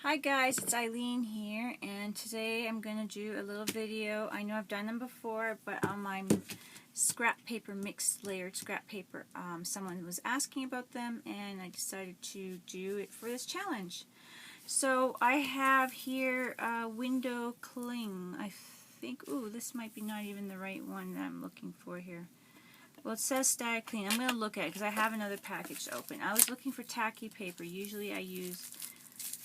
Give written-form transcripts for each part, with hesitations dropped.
Hi guys, it's Ilene here, and today I'm going to do a little video. I know I've done them before, but on my scrap paper, mixed layered scrap paper, someone was asking about them and I decided to do it for this challenge. So I have here a window cling. I think, ooh, this might be not even the right one that I'm looking for here. Well, it says static clean. I'm going to look at it because I have another package open. I was looking for tacky paper. Usually I use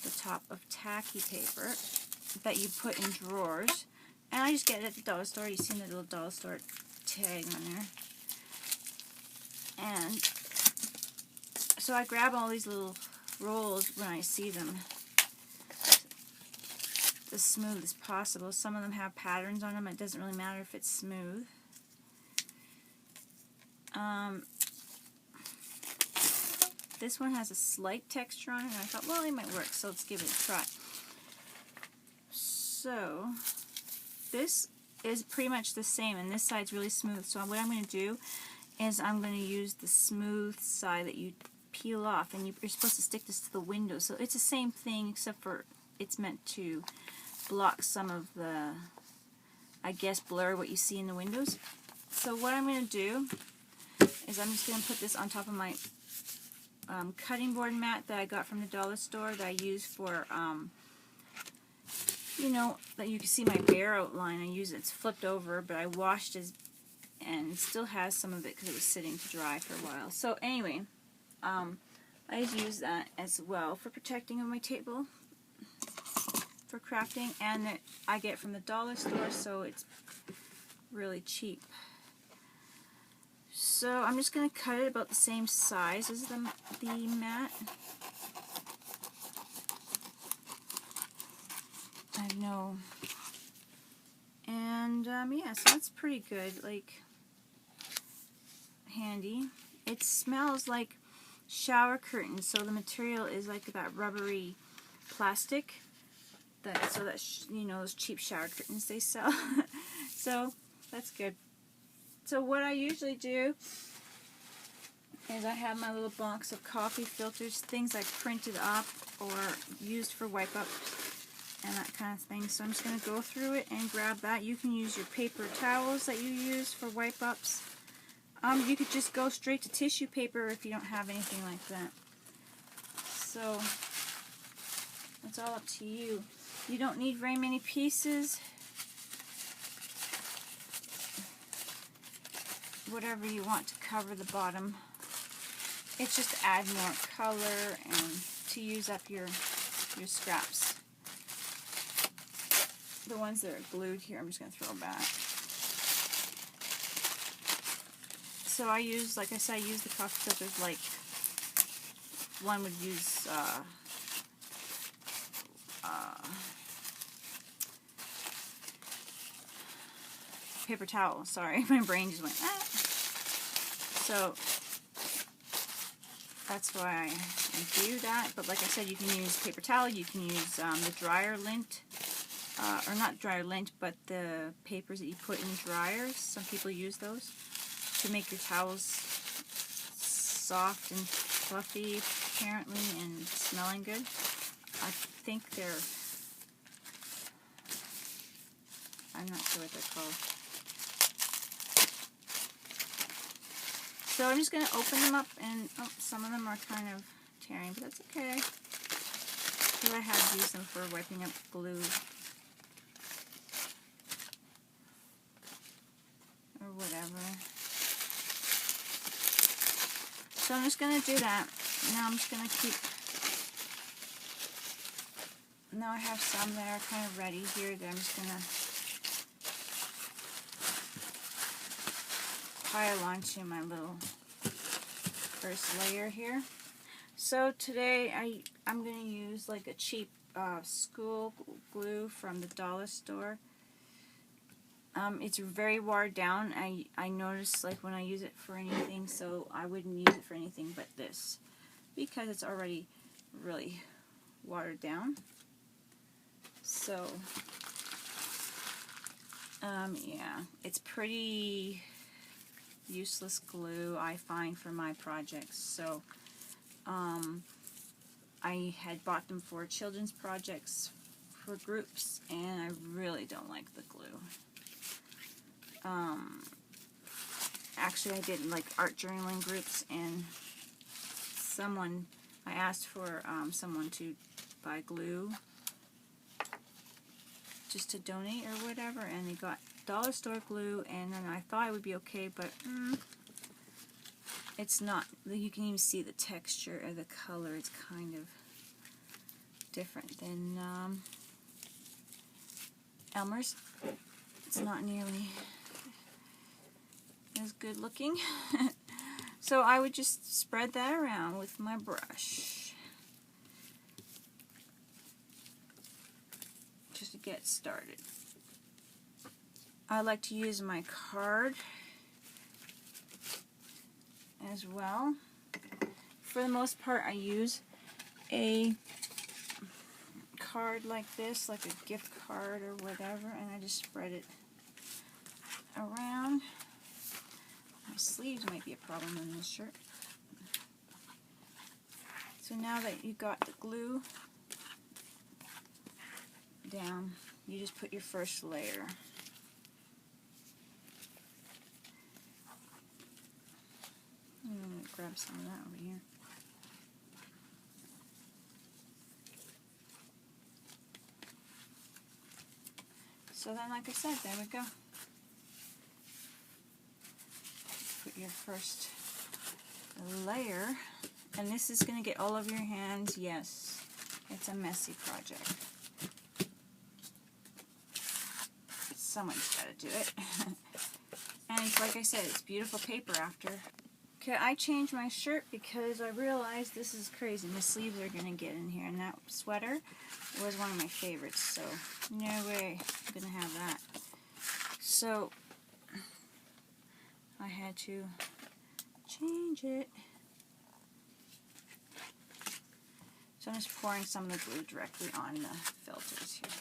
the top of tacky paper that you put in drawers, and I just get it at the dollar store. You've seen the little dollar store tag on there. And so I grab all these little rolls when I see them as smooth as possible. Some of them have patterns on them. It doesn't really matter if it's smooth. This one has a slight texture on it, and I thought, well, it might work, so let's give it a try. So, this is pretty much the same, and this side's really smooth. So what I'm going to do is I'm going to use the smooth side that you peel off, and you're supposed to stick this to the window. So it's the same thing, except for it's meant to block some of the, I guess, blur what you see in the windows. So what I'm going to do is I'm just going to put this on top of my cutting board mat that I got from the dollar store that I use for, you know, that you can see my bear outline. I use it. It's flipped over, but I washed it, and it still has some of it because it was sitting to dry for a while. So anyway, I just use that as well for protecting on my table for crafting, and I get it from the dollar store, so it's really cheap. So I'm just going to cut it about the same size as the mat. I know. And yeah, so that's pretty good, like handy. It smells like shower curtains, so the material is like that rubbery plastic. So that you know, those cheap shower curtains they sell. So that's good. So what I usually do is I have my little box of coffee filters, things I printed up or used for wipe up and that kind of thing. So I'm just going to go through it and grab that. You can use your paper towels that you use for wipe ups. You could just go straight to tissue paper if you don't have anything like that. So it's all up to you. You don't need very many pieces. Whatever you want to cover the bottom. It's just to add more color and to use up your scraps. The ones that are glued here, I'm just going to throw back. So I use, like I said, I use the coffee filters like one would use paper towel. Sorry, my brain just went, ah. So that's why I do that. But like I said, you can use paper towel, you can use the dryer lint, or not dryer lint, but the papers that you put in dryers. Some people use those to make your towels soft and fluffy, apparently, and smelling good. I think I'm not sure what they're called. So I'm just going to open them up, and some of them are kind of tearing, but that's okay. Because I have used them for wiping up glue or whatever. So I'm just going to do that. Now I'm just going to keep. Now I have some that are kind of ready here that I'm just going to pile onto my little first layer here. So today I'm going to use like a cheap school glue from the dollar store. It's very watered down. I notice like when I use it for anything, so I wouldn't use it for anything but this because it's already really watered down. So yeah, it's pretty useless glue I find for my projects. So I had bought them for children's projects for groups, and I really don't like the glue. Actually, I did like art journaling groups, and I asked for someone to buy glue just to donate or whatever, and they got dollar store glue, and then I thought it would be okay, but it's not. You can even see the texture or the color. It's kind of different than Elmer's. It's not nearly as good looking. So I would just spread that around with my brush just to get started. I like to use my card as well. For the most part, I use a card like this, like a gift card or whatever, and I just spread it around. My sleeves might be a problem in this shirt. So now that you got the glue down, you just put your first layer. I'm going to grab some of that over here. So then, like I said, there we go. Put your first layer, and this is going to get all over your hands. Yes, it's a messy project. Someone's got to do it. And it's, like I said, it's beautiful paper after. Okay, I changed my shirt because I realized this is crazy. My sleeves are going to get in here, and that sweater was one of my favorites, so no way I'm going to have that. So I had to change it. So I'm just pouring some of the glue directly on the filters here.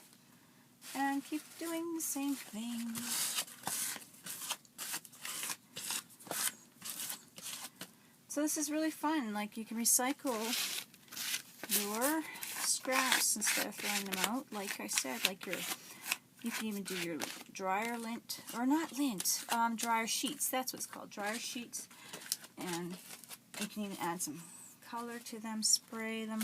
And keep doing the same thing. So this is really fun. Like, you can recycle your scraps instead of throwing them out. Like I said, like you can even do your dryer lint, or not lint, dryer sheets. That's what it's called, dryer sheets. And you can even add some color to them, spray them.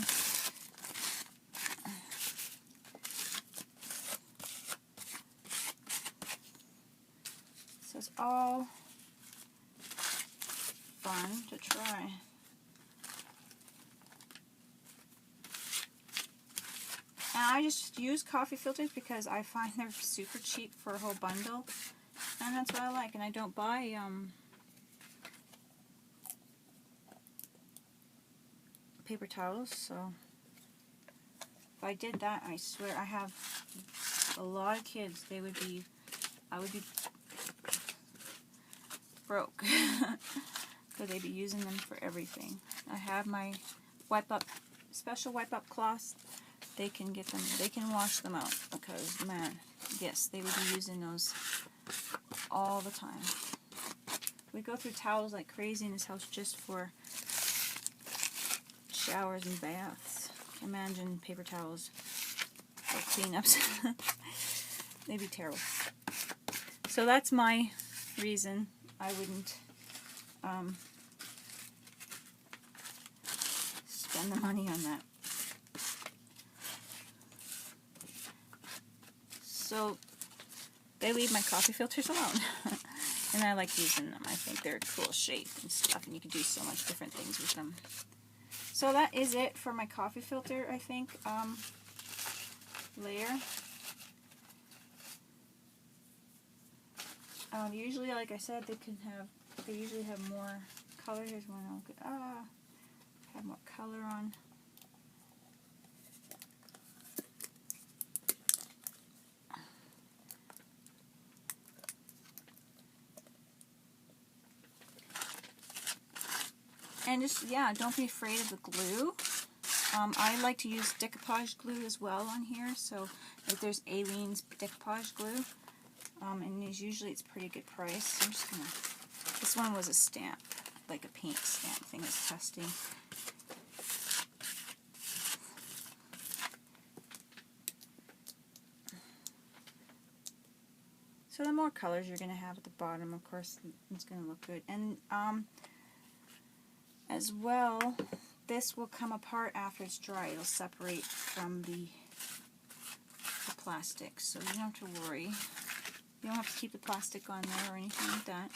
So it's all fun to try. And I just use coffee filters because I find they're super cheap for a whole bundle, and that's what I like. And I don't buy paper towels, so if I did that, I swear I have a lot of kids. I would be broke because they'd be using them for everything. I have my special wipe up cloths. They can get them, they can wash them out, because man, yes, they would be using those all the time. We go through towels like crazy in this house just for showers and baths. Imagine paper towels for cleanups. They'd be terrible. So that's my reason I wouldn't spend the money on that. So they leave my coffee filters alone. And I like using them. I think they're a cool shape and stuff, and you can do so much different things with them. So that is it for my coffee filter, I think, layer. Usually, like I said, they usually have more color. Here's one I'll get, have more color on. And just, yeah, don't be afraid of the glue. I like to use decoupage glue as well on here. So if there's Aline's decoupage glue, and usually it's pretty good price. I'm just gonna. This one was a stamp, like a paint stamp thing. I was testing. So the more colors you're going to have at the bottom, of course, it's going to look good. And as well, this will come apart after it's dry. It'll separate from the plastic, so you don't have to worry. You don't have to keep the plastic on there or anything like that.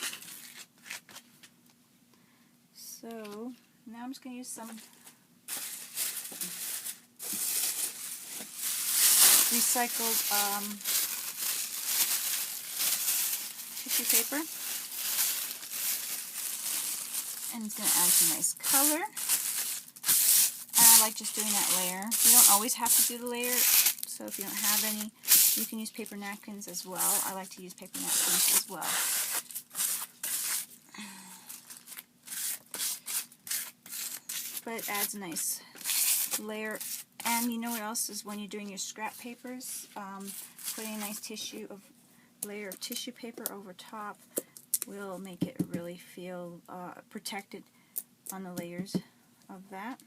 So now I'm just going to use some recycled tissue paper, and it's going to add some nice color. And I like just doing that layer. You don't always have to do the layer, so if you don't have any, you can use paper napkins as well. I like to use paper napkins as well. But it adds a nice layer. And you know what else is when you're doing your scrap papers, putting a nice layer of tissue paper over top will make it really feel protected on the layers of that.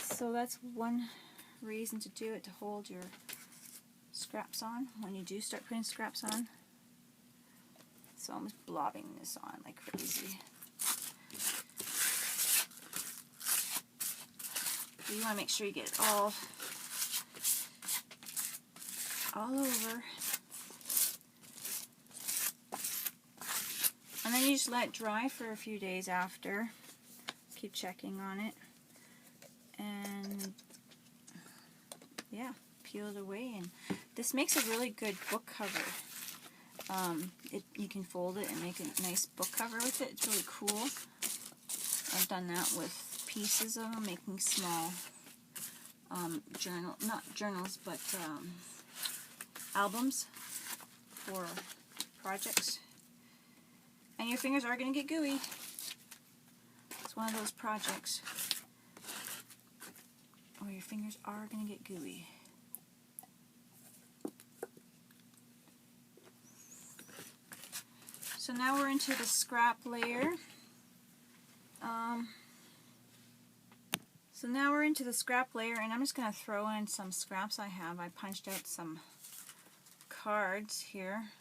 So that's one reason to do it, to hold your scraps on when you do start putting scraps on. So I'm just blobbing this on like crazy. So you want to make sure you get it all over. And then you just let it dry for a few days after. Keep checking on it. And yeah, peel it away. And this makes a really good book cover. You can fold it and make a nice book cover with it. It's really cool. I've done that with pieces of them, making small not journals, but albums for projects. And your fingers are going to get gooey. It's one of those projects where your fingers are going to get gooey. So now we're into the scrap layer. And I'm just going to throw in some scraps I have. I punched out some cards here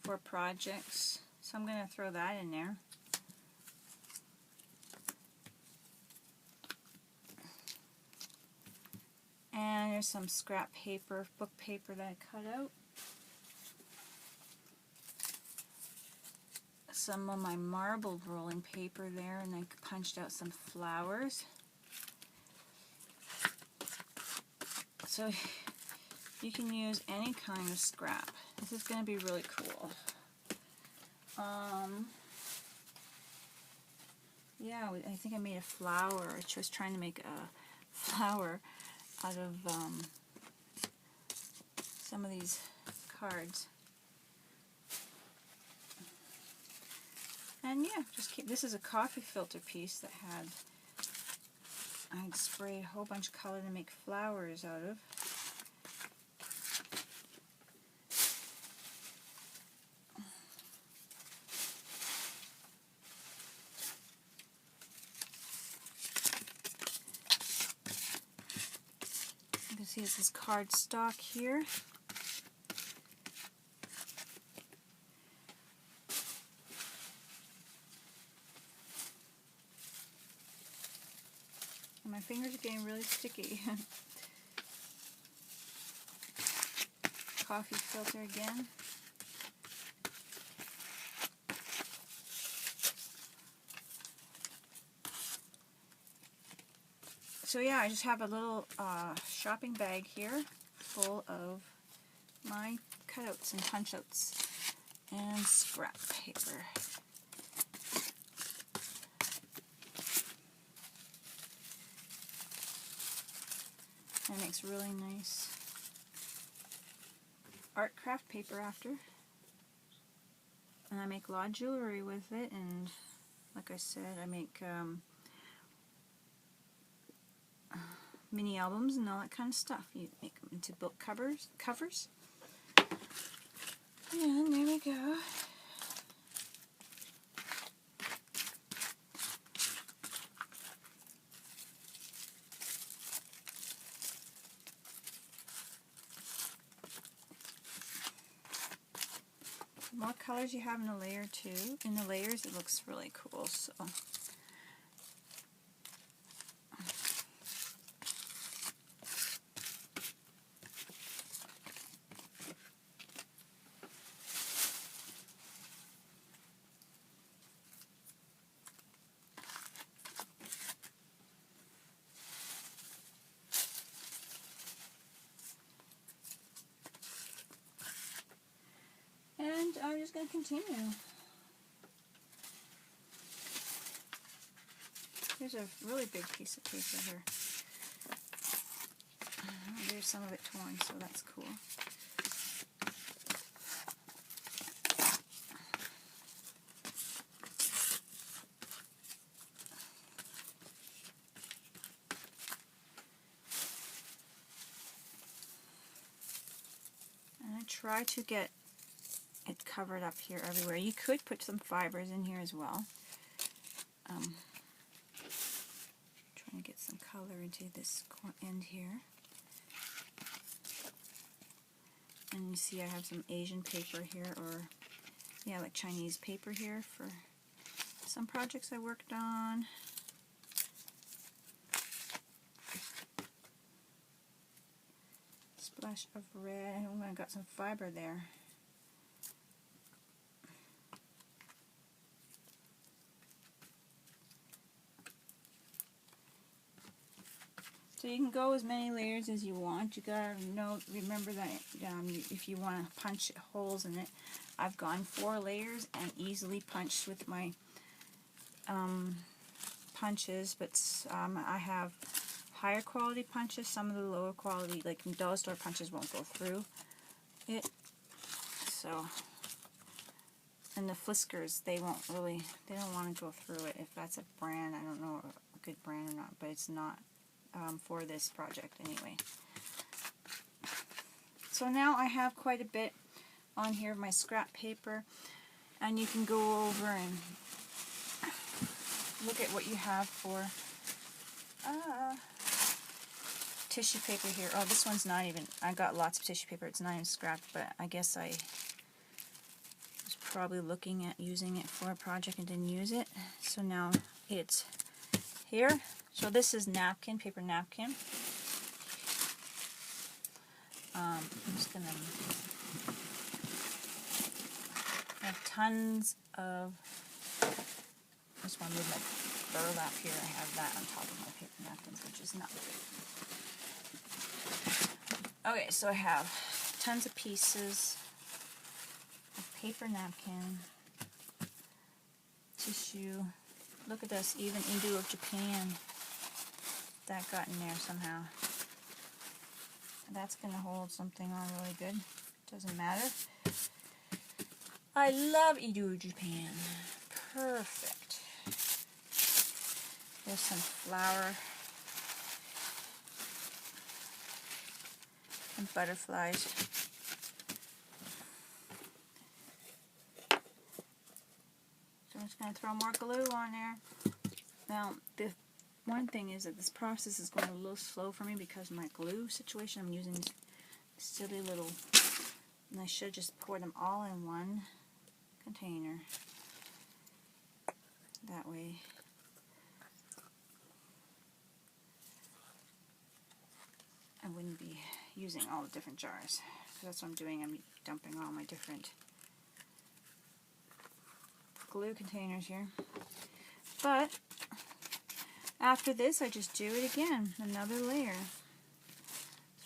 for projects. So I'm going to throw that in there. And there's some scrap paper, book paper that I cut out. Some of my marbled rolling paper there, and I punched out some flowers. So you can use any kind of scrap. This is going to be really cool. Yeah, I think I made a flower. I was trying to make a flower out of some of these cards. And yeah, this is a coffee filter piece that I'd sprayed a whole bunch of color to make flowers out of. You can see this is cardstock here. My fingers are getting really sticky. Coffee filter again. So yeah, I just have a little shopping bag here full of my cutouts and punch-outs and scrap paper. And it makes really nice art craft paper after. And I make a lot of jewelry with it, and like I said, I make mini albums and all that kind of stuff. You make them into book covers. And there we go. more colors you have in the layer too, in the layers, it looks really cool. So. And I'm just going to continue. Here's a really big piece of paper here. There's some of it torn, so that's cool. And I try to get it covered up here everywhere. You could put some fibers in here as well. Trying to get some color into this end here. And you see I have some Asian paper here, or yeah, like Chinese paper here for some projects I worked on. Splash of red. Oh, I got some fiber there. So you can go as many layers as you want. You gotta remember that if you want to punch holes in it, I've gone 4 layers and easily punched with my punches. But I have higher quality punches. Some of the lower quality, like dollar store punches, won't go through it. So, and the Fliskers, they don't want to go through it. If that's a brand, I don't know a good brand or not, but it's not. For this project anyway. So now I have quite a bit on here of my scrap paper, and you can go over and look at what you have for tissue paper here. Oh, this one's not even, I got lots of tissue paper, it's not even scrapped, but I guess I was probably looking at using it for a project and didn't use it. So now it's here. So this is napkin, paper napkin. I'm just going to have tons of, I just want to move my burlap here. I have that on top of my paper napkins, which is not good. Okay, so I have tons of pieces of paper napkin, tissue. Look at this, even Indo of Japan. That got in there somehow. That's going to hold something on really good. Doesn't matter. I love Indo Japan. Perfect. There's some flower and butterflies. So I'm just going to throw more glue on there. Now, the one thing is that this process is going a little slow for me because of my glue situation. I'm using this silly little, and I should just pour them all in one container. That way. I wouldn't be using all the different jars. That's what I'm doing. I'm dumping all my different glue containers here. But after this, I just do it again, another layer.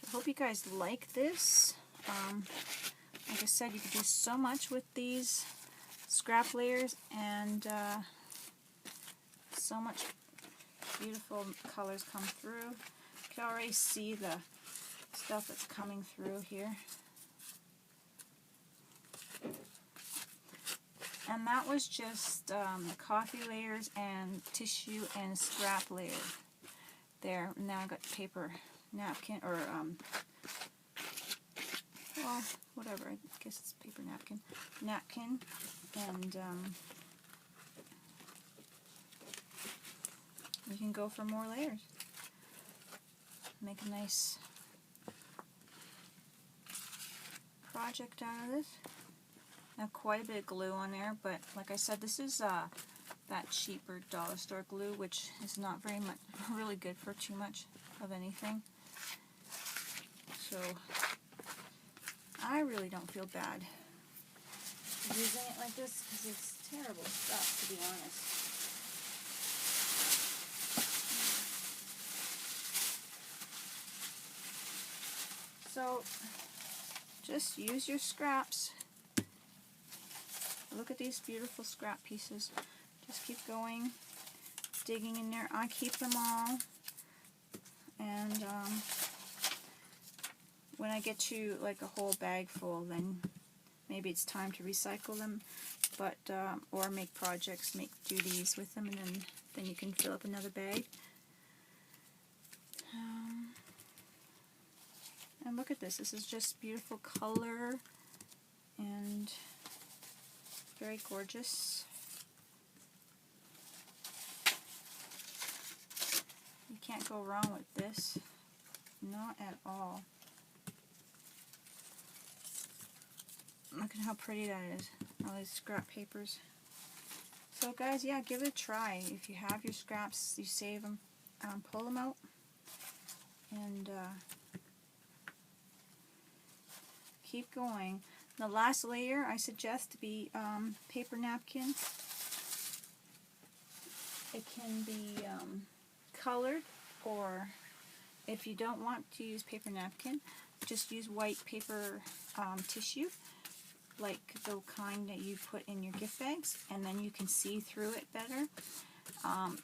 So I hope you guys like this. Like I said, you can do so much with these scrap layers, and so much beautiful colors come through. You can already see the stuff that's coming through here. And that was just the coffee layers and tissue and scrap layer there. Now I got paper napkin, or well, whatever, I guess it's paper napkin. Napkin, and you can go for more layers. Make a nice project out of this. I have quite a bit of glue on there, but like I said, this is that cheaper dollar store glue, which is not very much, really good for too much of anything. So I really don't feel bad using it like this because it's terrible stuff, to be honest. So just use your scraps. Look at these beautiful scrap pieces. Just keep going, digging in there. I keep them all, and when I get to like a whole bag full, then maybe it's time to recycle them, but or make projects, do these with them, and then you can fill up another bag. And look at this. This is just beautiful color and very gorgeous. You can't go wrong with this. Not at all. Look at how pretty that is. All these scrap papers. So guys, yeah, give it a try. If you have your scraps, you save them, pull them out, and keep going. The last layer I suggest to be paper napkin. It can be colored, or if you don't want to use paper napkin, just use white paper tissue, like the kind that you put in your gift bags, and then you can see through it better,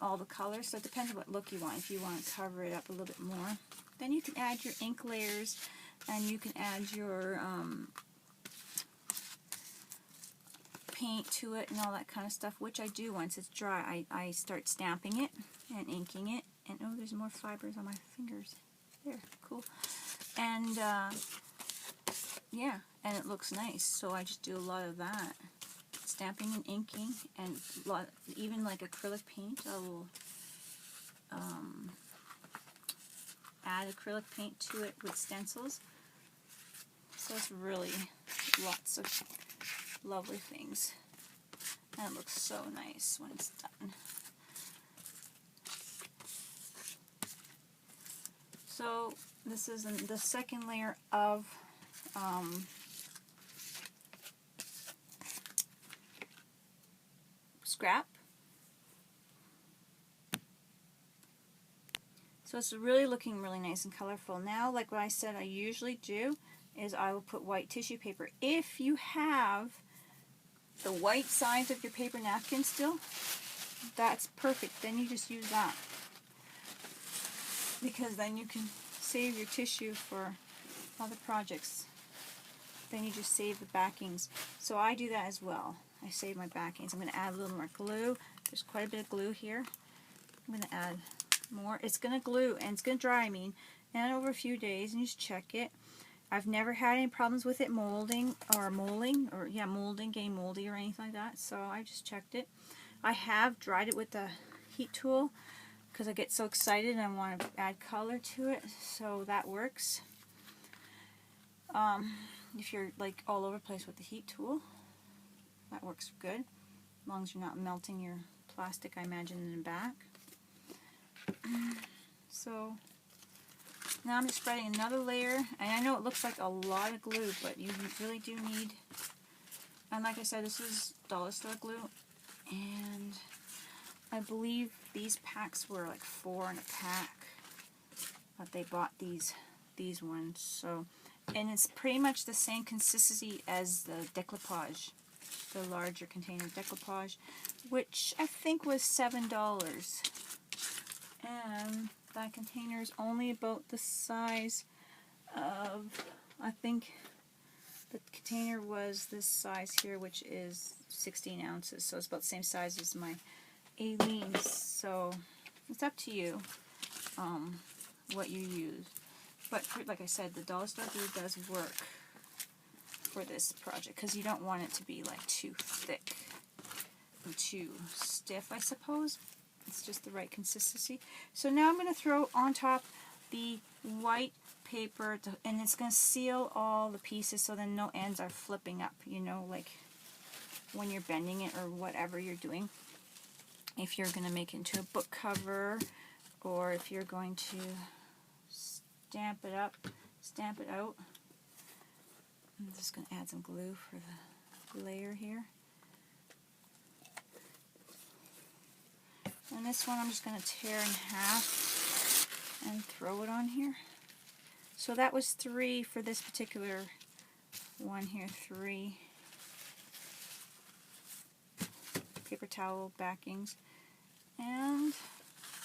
all the colors. So it depends on what look you want. If you want to cover it up a little bit more, then you can add your ink layers, and you can add your paint to it and all that kind of stuff, which I do once it's dry. I start stamping it and inking it, and oh, there's more fibers on my fingers. There, cool. And yeah, and it looks nice, so I just do a lot of that, stamping and inking, and even like acrylic paint. I will add acrylic paint to it with stencils. So it's really lots of lovely things, and it looks so nice when it's done. So this is the second layer of scrap. So it's really looking really nice and colorful. Now, like what I said I usually do is I will put white tissue paper. If you have the white sides of your paper napkin still, that's perfect. Then you just use that, because then you can save your tissue for other projects. Then you just save the backings. So I do that as well. I save my backings. I'm going to add a little more glue. There's quite a bit of glue here. I'm going to add more. It's going to glue, and it's going to dry, and over a few days, and you just check it. I've never had any problems with it molding, getting moldy or anything like that, so I just checked it. I have dried it with the heat tool because I get so excited and I want to add color to it, so that works. If you're like all over the place with the heat tool, that works good, as long as you're not melting your plastic, I imagine, in the back. So now I'm just spreading another layer, and I know it looks like a lot of glue, but you really do need, and like I said, this is dollar store glue, and I believe these packs were like $4 in a pack, but they bought these ones. So, and it's pretty much the same consistency as the decoupage, the larger container decoupage, which I think was $7, and that container is only about the size of, I think the container was this size here, which is 16 ounces, so it's about the same size as my Ilene. So it's up to you what you use. But like I said, the dollar store glue does work for this project, because you don't want it to be like too thick or too stiff, I suppose. It's just the right consistency. So now I'm going to throw on top the white paper, and it's going to seal all the pieces so then no ends are flipping up, you know, like when you're bending it or whatever you're doing. If you're going to make it into a book cover, or if you're going to stamp it out. I'm just going to add some glue for the layer here. And this one I'm just going to tear in half and throw it on here. So that was 3 for this particular one here, 3 paper towel backings. And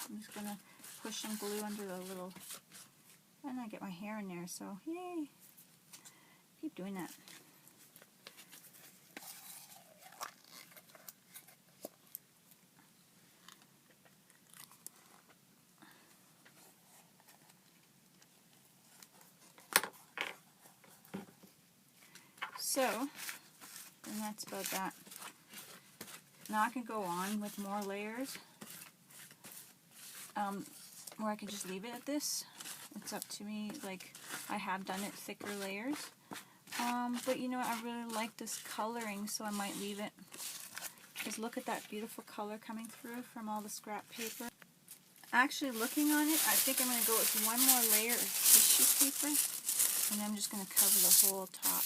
I'm just going to push some glue under the little, and I get my hair in there, so yay! Keep doing that. So, and that's about that. Now I can go on with more layers, or I can just leave it at this. It's up to me. Like, I have done it thicker layers, but you know what, I really like this coloring, so I might leave it, because look at that beautiful color coming through from all the scrap paper. Actually, looking on it, I think I'm going to go with one more layer of tissue paper, and I'm just going to cover the whole top.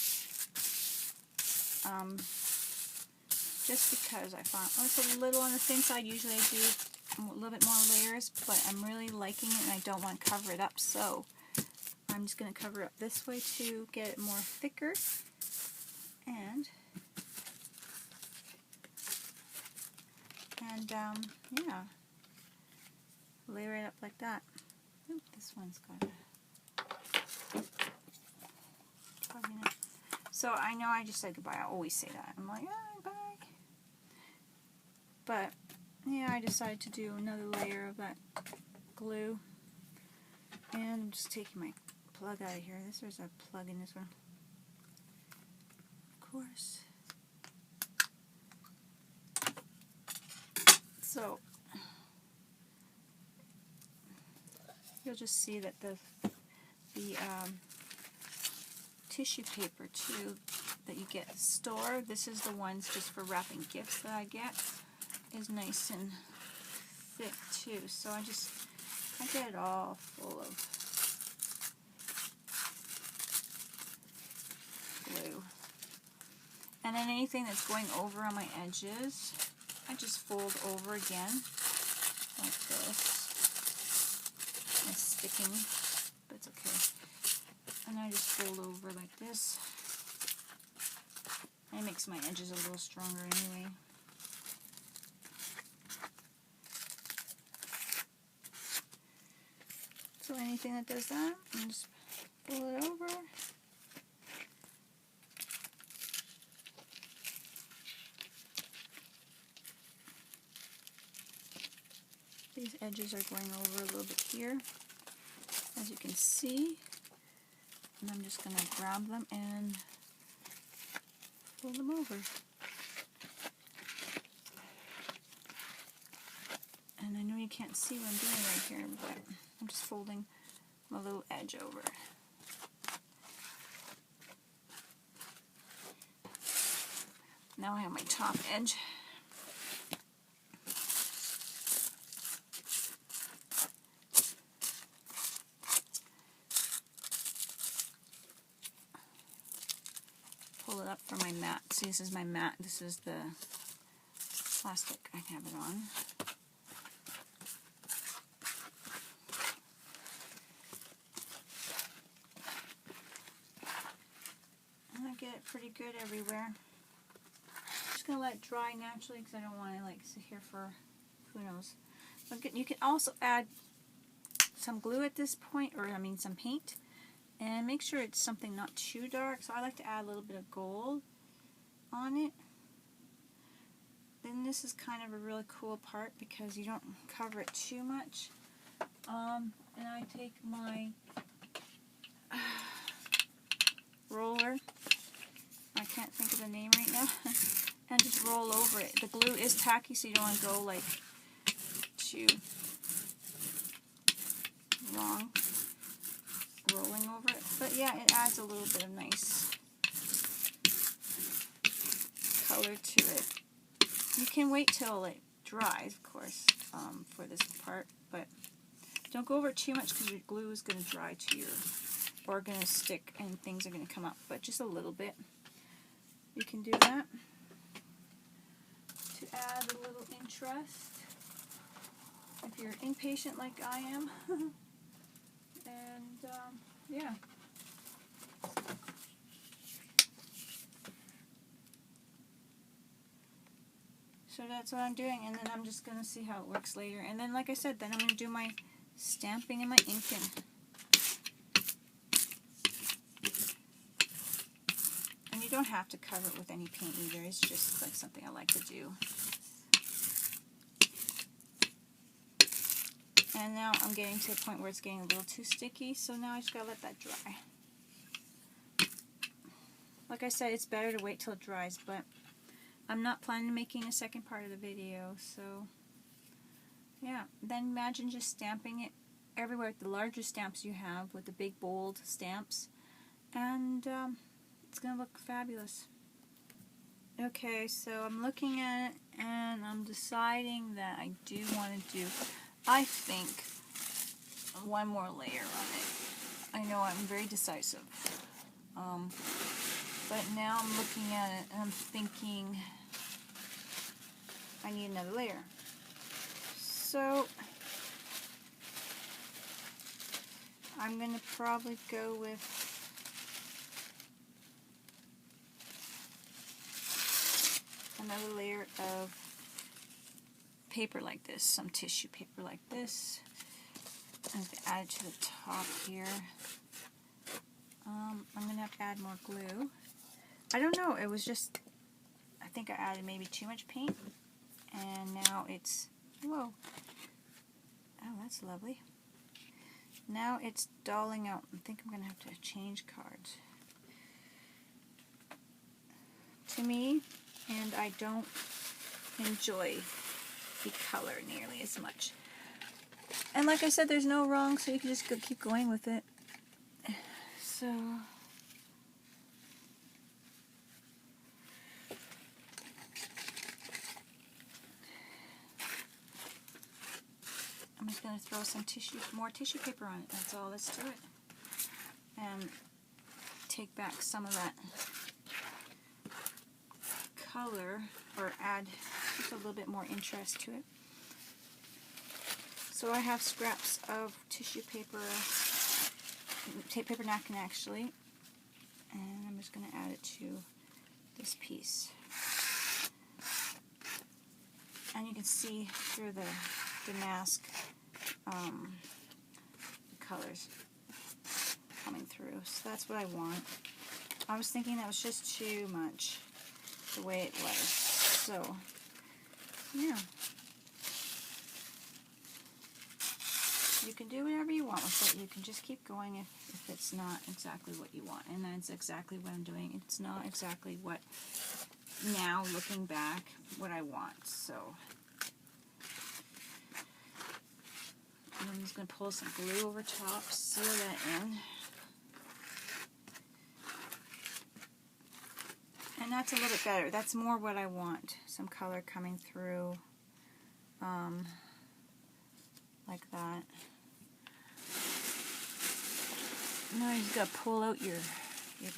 Just because I found it's a little on the thin side. Usually I do a little bit more layers, but I'm really liking it and I don't want to cover it up, so I'm just going to cover it up this way to get it more thicker. And yeah, layer it up like that. Oop, this one's got a plug in it. So I know I just said goodbye. I always say that. I'm like, ah, bye. But yeah, I decided to do another layer of that glue. And I'm just taking my plug out of here. There's a plug in this one. Of course. So you'll just see that the tissue paper too that you get at the store, this is the ones just for wrapping gifts that I get, is nice and thick too. So I get it all full of glue. And then anything that's going over on my edges, I just fold over again like this. It's sticking, but it's okay. And I just fold over like this. It makes my edges a little stronger anyway. So anything that does that, I just fold it over. These edges are going over a little bit here, as you can see. And I'm just going to grab them and fold them over. And I know you can't see what I'm doing right here, but I'm just folding my little edge over. Now I have my top edge. Pull it up for my mat. See, this is my mat. This is the plastic I have it on. And I get it pretty good everywhere. I'm just going to let it dry naturally because I don't want to like sit here for who knows. But you can also add some glue at this point, or I mean some paint. And make sure it's something not too dark. So I like to add a little bit of gold on it. Then this is kind of a really cool part because you don't cover it too much. And I take my roller, I can't think of the name right now, and just roll over it. The glue is tacky, so you don't want to go like too wrong rolling over it. But yeah, it adds a little bit of nice color color to it. You can wait till it dries, of course, for this part, but don't go over it too much because your glue is going to dry to your, or going to stick and things are going to come up, but just a little bit. You can do that to add a little interest if you're impatient like I am. And yeah. So that's what I'm doing, and then I'm just going to see how it works later. And then, like I said, then I'm going to do my stamping and my inking. And you don't have to cover it with any paint either. It's just like something I like to do. And now I'm getting to a point where it's getting a little too sticky, so now I just got to let that dry. Like I said, it's better to wait till it dries, but I'm not planning on making a second part of the video, so yeah. Then imagine just stamping it everywhere with the larger stamps you have, with the big bold stamps, and it's going to look fabulous. Okay, so I'm looking at it, and I'm deciding that I do want to do, I think, one more layer on it. I know I'm very decisive. But now I'm looking at it, and I'm thinking I need another layer. So I'm going to probably go with another layer of paper like this, some tissue paper like this. I'm going to add it to the top here. I'm going to have to add more glue. I don't know, it was just, I think I added maybe too much paint, and now it's, whoa, oh, that's lovely. Now it's dulling out. I think I'm going to have to change cards. To me, and I don't enjoy the color nearly as much. And like I said, there's no wrong, so you can just keep going with it. So I'm just going to throw some more tissue paper on it. That's all that's to it. And take back some of that color, or add just a little bit more interest to it. So I have scraps of tissue paper, paper napkin actually, and I'm just going to add it to this piece. And you can see through the mask the colors coming through. So that's what I want. I was thinking that was just too much the way it was. So yeah. You can do whatever you want with it. You can just keep going if it's not exactly what you want. And that's exactly what I'm doing. It's not exactly what, now looking back, what I want. So I'm just going to pull some glue over top, seal that in. And that's a little bit better. That's more what I want. Some color coming through, like that. Now you just got to pull out your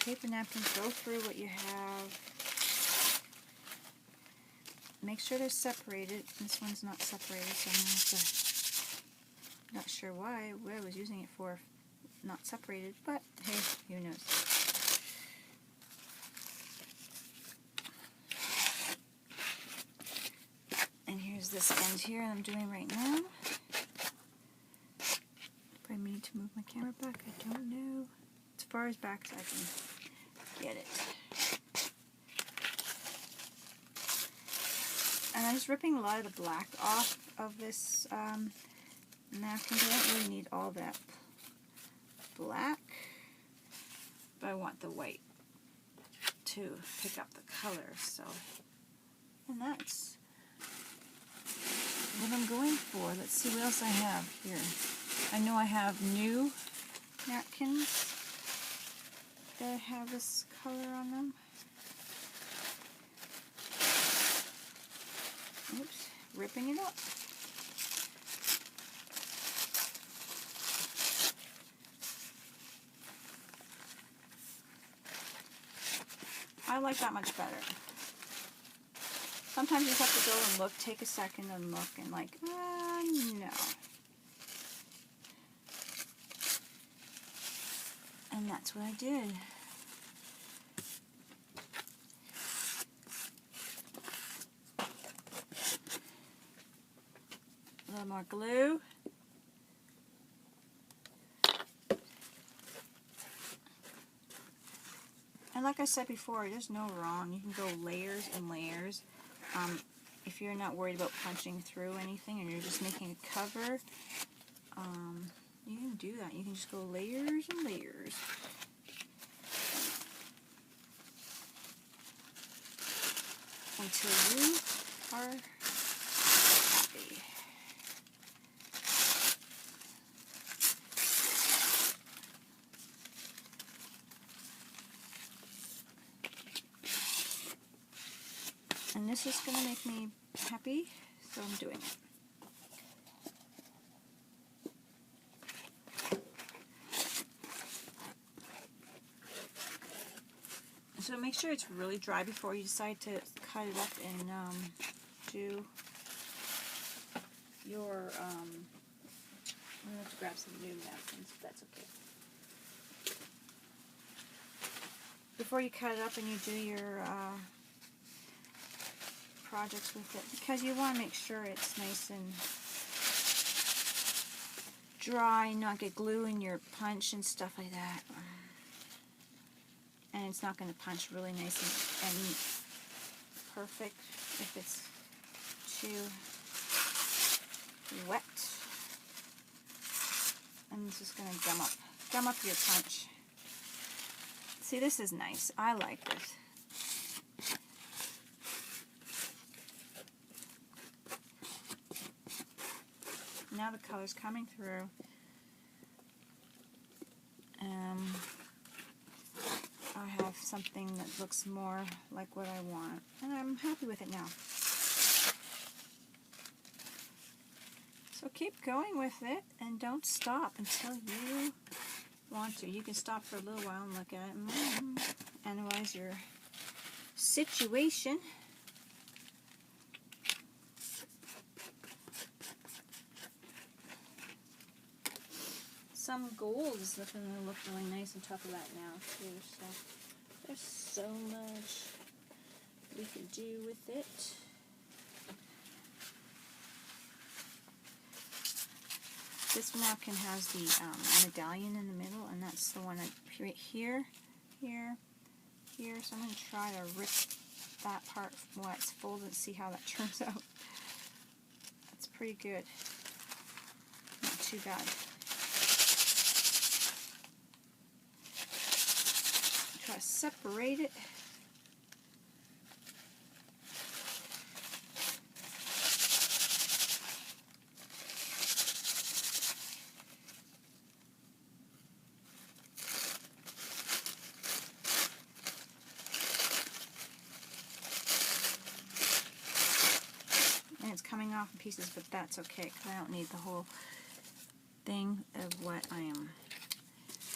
paper napkins, go through what you have. Make sure they're separated. This one's not separated, so I'm going to have to, not sure what I was using it for, not separated, but hey, who knows. And here's this end here I'm doing right now. If I need to move my camera back, I don't know. As far as back as I can get it. And I'm just ripping a lot of the black off of this napkin. I don't really need all that black, but I want the white to pick up the color. So, and that's what I'm going for. Let's see what else I have here. I know I have new napkins that have this color on them. Oops, ripping it up. I like that much better. Sometimes you just have to go and look, take a second and look and like, no. And that's what I did. A little more glue. And like I said before, there's no wrong. You can go layers and layers. If you're not worried about punching through anything and you're just making a cover, you can do that. You can just go layers and layers. Until you are happy. And this is going to make me happy, so I'm doing it. So make sure it's really dry before you decide to cut it up and do your, I'm going to have to grab some new napkins, if that's okay. Before you cut it up and you do your projects with it, because you want to make sure it's nice and dry and not get glue in your punch and stuff like that. And it's not going to punch really nice and perfect if it's too wet. And it's just going to gum up your punch. See, this is nice. I like this. Now the color's coming through. I have something that looks more like what I want, and I'm happy with it now. So keep going with it, and don't stop until you want to. You can stop for a little while and look at it and analyze your situation. Some gold is looking to look really nice on top of that now too. So there's so much we can do with it. This napkin has the medallion in the middle, and that's the one right here, here, here. So I'm going to try to rip that part while it's folded and see how that turns out. That's pretty good. Not too bad. Try to separate it. And it's coming off in pieces, but that's okay because I don't need the whole thing of what I am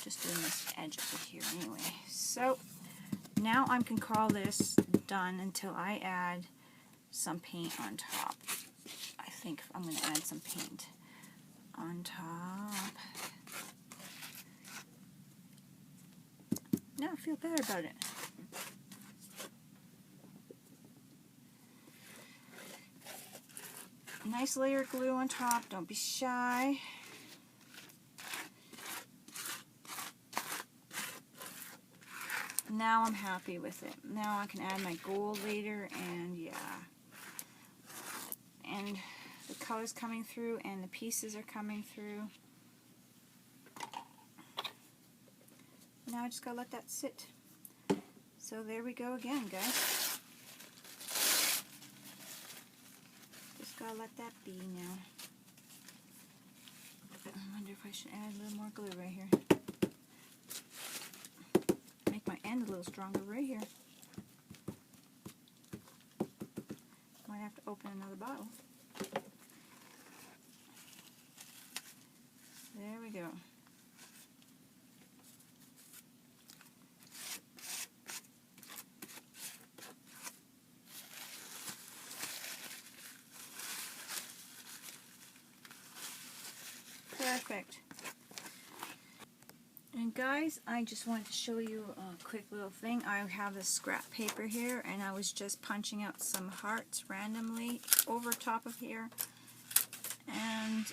just doing this edge over here anyway. So now I can call this done until I add some paint on top. I think I'm going to add some paint on top. Now I feel better about it. Nice layer of glue on top. Don't be shy. Now I'm happy with it. Now I can add my gold later, and yeah. And the color's coming through, and the pieces are coming through. Now I just gotta let that sit. So there we go again, guys. Just gotta let that be now. I wonder if I should add a little more glue right here. My end a little stronger right here. Might have to open another bottle. There we go. Perfect. And guys, I just wanted to show you a quick little thing. I have this scrap paper here, and I was just punching out some hearts randomly over top of here, and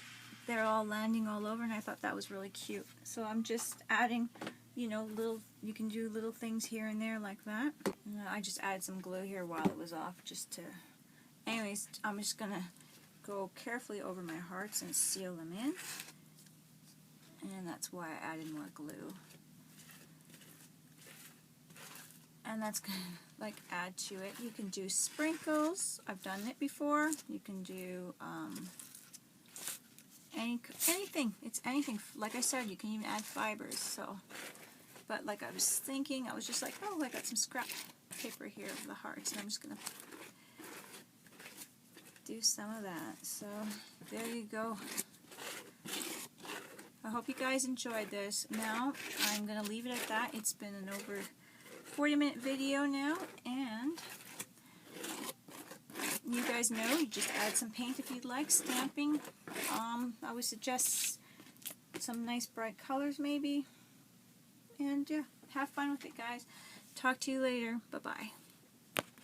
they're all landing all over, and I thought that was really cute. So I'm just adding, you know, you can do little things here and there like that. And I just added some glue here while it was off, just to, anyways, I'm just gonna go carefully over my hearts and seal them in. And that's why I added more glue. And that's going to like add to it. You can do sprinkles. I've done it before. You can do anything. It's anything. Like I said, you can even add fibers. So, but like I was thinking, I was just like, oh, I got some scrap paper here of the hearts, and I'm just going to do some of that. So there you go. I hope you guys enjoyed this. Now, I'm going to leave it at that. It's been an over 40-minute video now, and you guys know, you just add some paint if you'd like, stamping. I would suggest some nice bright colors maybe. And yeah, have fun with it, guys. Talk to you later. Bye-bye.